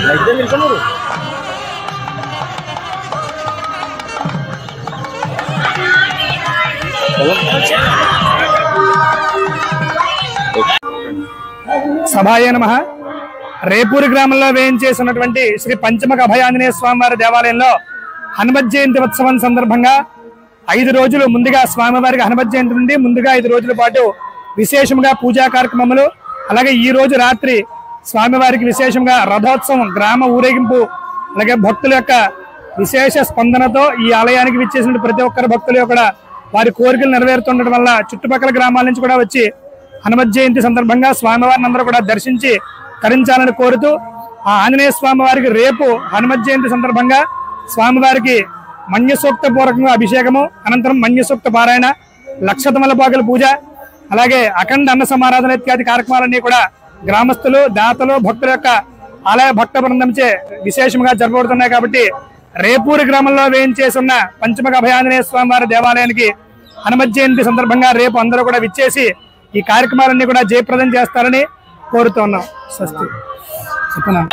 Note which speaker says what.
Speaker 1: సభాయ నమః. రేపూరి గ్రామంలో వేయించేసినటువంటి శ్రీ పంచముఖ అభయాంజనేయ స్వామివారి దేవాలయంలో హనుమత్ జయంతి ఉత్సవం సందర్భంగా 5 రోజులు ముందుగా స్వామివారికి హనుమత్ జయంతి నుండి ముందుగా 5 రోజుల పాటు విశేషంగా పూజా కార్యక్రమములు, అలాగే ఈ రోజు రాత్రి స్వామివారికి విశేషంగా రథోత్సవం, గ్రామ ఊరేగింపు, అలాగే భక్తుల యొక్క విశేష స్పందనతో ఈ ఆలయానికి విచ్చేసిన ప్రతి ఒక్కరు భక్తులు కూడా వారి కోరికలు నెరవేరుతుండటం వల్ల చుట్టుపక్కల గ్రామాల నుంచి కూడా వచ్చి హనుమత్ జయంతి సందర్భంగా స్వామివారిని అందరూ కూడా దర్శించి తరించాలని కోరుతూ, ఆ ఆంజనేయ స్వామి వారికి రేపు హనుమత్ జయంతి సందర్భంగా స్వామివారికి మన్యసూక్త పూర్వకంగా అభిషేకము, అనంతరం మన్యసూక్త పారాయణ, లక్షతమలపాకుల పూజ, అలాగే అఖండ అన్న సమారాధన ఇత్యాది కార్యక్రమాలన్నీ కూడా గ్రామస్తులు, దాతలు, భక్తుల యొక్క ఆలయ భక్త బృందంచే విశేషంగా జరపబడుతున్నాయి. కాబట్టి రేపూరి గ్రామంలో వేయించేసి ఉన్న పంచముఖ అభయాంజనేయ స్వామి వారి దేవాలయానికి హనుమత్ జయంతి సందర్భంగా రేపు అందరూ కూడా విచ్చేసి ఈ కార్యక్రమాలన్నీ కూడా జయప్రదం చేస్తారని కోరుతున్నాం. స్వస్తి. చెప్పనా?